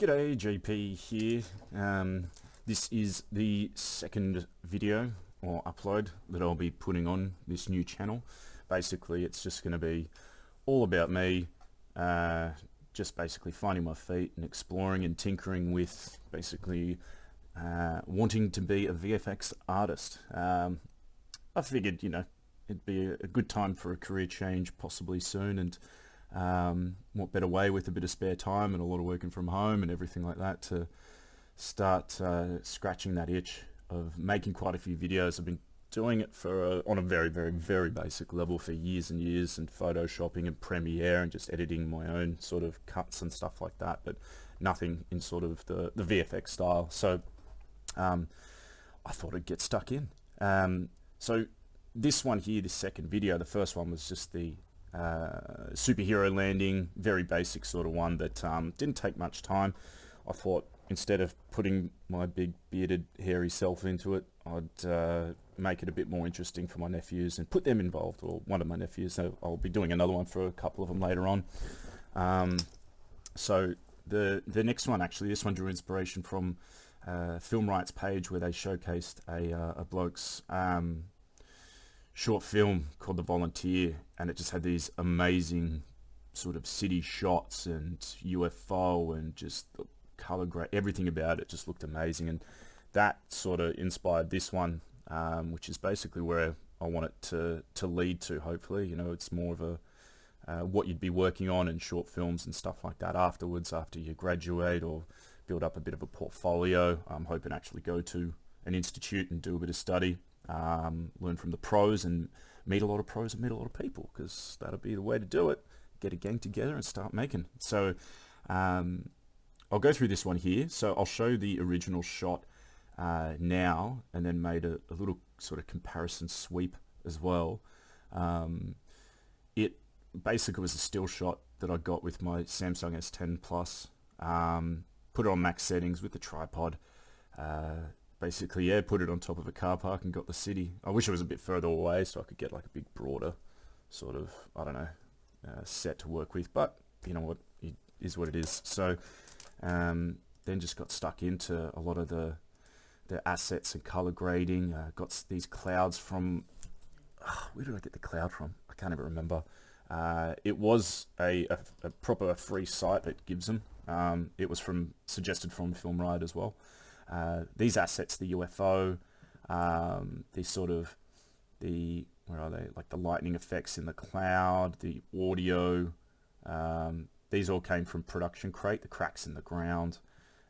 G'day, GP here. This is the second video or upload that I'll be putting on this new channel. Basically, it's just going to be all about me, just basically finding my feet and exploring and tinkering with basically wanting to be a VFX artist. I figured, it'd be a good time for a career change possibly soon, and what better way with a bit of spare time and a lot of working from home and everything like that to start scratching that itch of making quite a few videos. I've been doing it for on a very, very, very basic level for years and years, and photoshopping and Premiere and just editing my own sort of cuts and stuff like that, but nothing in sort of the VFX style. So I thought I'd get stuck in. So this one here, this second video, the first one was just the Superhero Landing, very basic sort of one that didn't take much time. I thought instead of putting my big bearded hairy self into it, I'd make it a bit more interesting for my nephews and put them involved, or one of my nephews. So I'll be doing another one for a couple of them later on. So the next one, actually, this one drew inspiration from Film Riots page, where they showcased a bloke's short film called The Volunteer, and it just had these amazing sort of city shots and UFO and just the color grade, everything about it just looked amazing, and that sort of inspired this one, which is basically where I want it to lead to. Hopefully, it's more of a what you'd be working on in short films and stuff like that afterwards, after you graduate or build up a bit of a portfolio. I'm hoping to actually go to an institute and do a bit of study, learn from the pros and meet a lot of pros and meet a lot of people, because that'll be the way to do it. Get a gang together and start making. So I'll go through this one here. So I'll show the original shot now, and then made a little sort of comparison sweep as well. It basically was a still shot that I got with my Samsung S10 Plus. Put it on max settings with the tripod. Basically, yeah, put it on top of a car park and got the city. I wish it was a bit further away so I could get like a big broader sort of, I don't know, set to work with, but you know what, it is what it is. So then just got stuck into a lot of the assets and color grading. Got these clouds from, where did I get the cloud from? I can't even remember. It was a proper free site that gives them. It was suggested from Film Riots as well. These assets, the UFO, the sort of where are they? Like the lightning effects in the cloud, the audio. These all came from Production Crate, the cracks in the ground.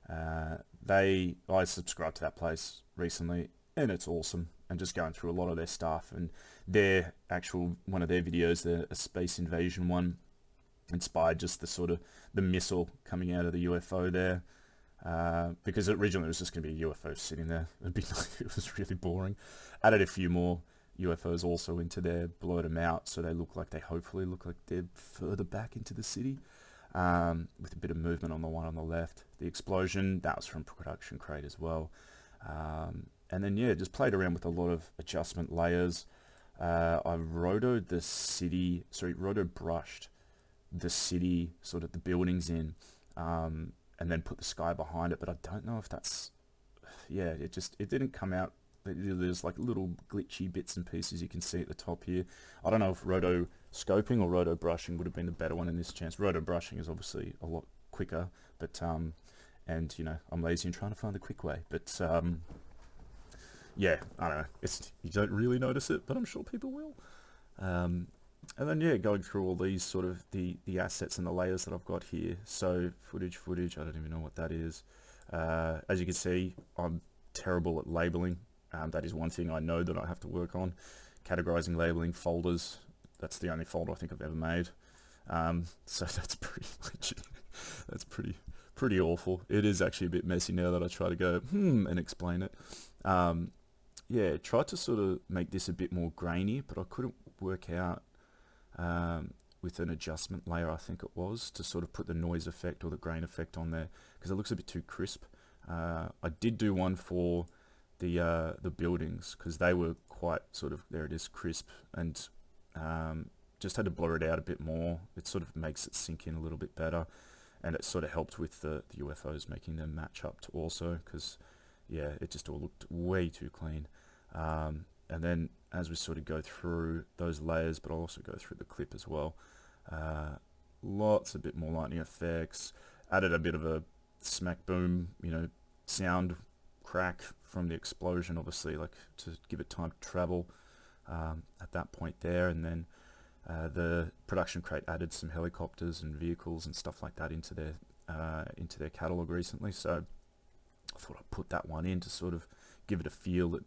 I subscribed to that place recently, and it's awesome. And just going through a lot of their stuff, and their actual one of their videos, a space invasion one, inspired just the sort of the missile coming out of the UFO there. Because originally it was just going to be a UFO sitting there. It was really boring. Added a few more UFOs also into there, blurred them out so they hopefully look like they're further back into the city, with a bit of movement on the one on the left. The explosion, that was from Production Crate as well. And then yeah, just played around with a lot of adjustment layers. I roto brushed the city, sort of the buildings in, and then put the sky behind it, but I don't know if that's, yeah, it didn't come out. There's like little glitchy bits and pieces you can see at the top here. I don't know if roto scoping or roto brushing would have been the better one in this chance. Roto brushing is obviously a lot quicker, but and I'm lazy and trying to find the quick way, but yeah, I don't know, you don't really notice it, but I'm sure people will. And then yeah, going through all these sort of the assets and the layers that I've got here. So footage, I don't even know what that is. As you can see, I'm terrible at labeling. That is one thing I know that I have to work on. Categorizing, labeling, folders. That's the only folder I think I've ever made. So that's pretty legit. That's pretty awful. It is actually a bit messy now that I try to go and explain it. Yeah, tried to sort of make this a bit more grainy, but I couldn't work out with an adjustment layer, I think it was, to sort of put the noise effect or the grain effect on there, because it looks a bit too crisp. I did do one for the buildings, because they were quite sort of, there it is, crisp, and just had to blur it out a bit more. It sort of makes it sink in a little bit better. and it sort of helped with the UFOs, making them match up to also, because yeah, it just all looked way too clean. And then as we sort of go through those layers, but I'll also go through the clip as well, lots a bit more lightning effects, added a bit of a smack boom, sound crack from the explosion, obviously, like to give it time to travel at that point there. And then the production crate added some helicopters and vehicles and stuff like that into their catalog recently, so I thought I'd put that one in to sort of give it a feel that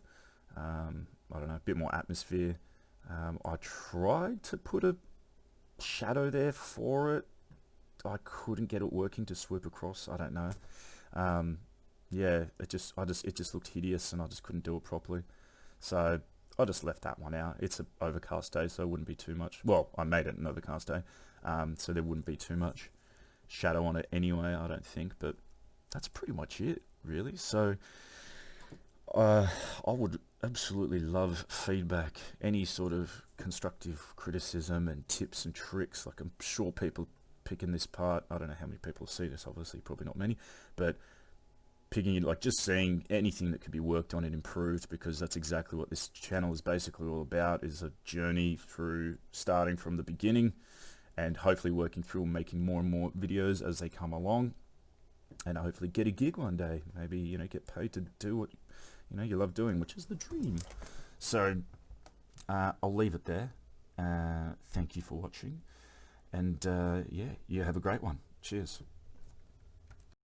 I don't know, a bit more atmosphere. I tried to put a shadow there for it. I couldn't get it working to swoop across. I don't know. Yeah, it just looked hideous, and I just couldn't do it properly. So I just left that one out. It's an overcast day, so it wouldn't be too much. Well, I made it an overcast day, so there wouldn't be too much shadow on it anyway, I don't think. But that's pretty much it, really. So I would absolutely love feedback, any sort of constructive criticism and tips and tricks. Like, I'm sure people picking this part, I don't know how many people see this, obviously probably not many, but picking it, like just seeing anything that could be worked on and improved, because that's exactly what this channel is basically all about, is a journey through starting from the beginning and hopefully working through and making more and more videos as they come along, and hopefully get a gig one day, maybe, get paid to do what you love doing, which is the dream. So I'll leave it there. Thank you for watching, and yeah, you have a great one. Cheers.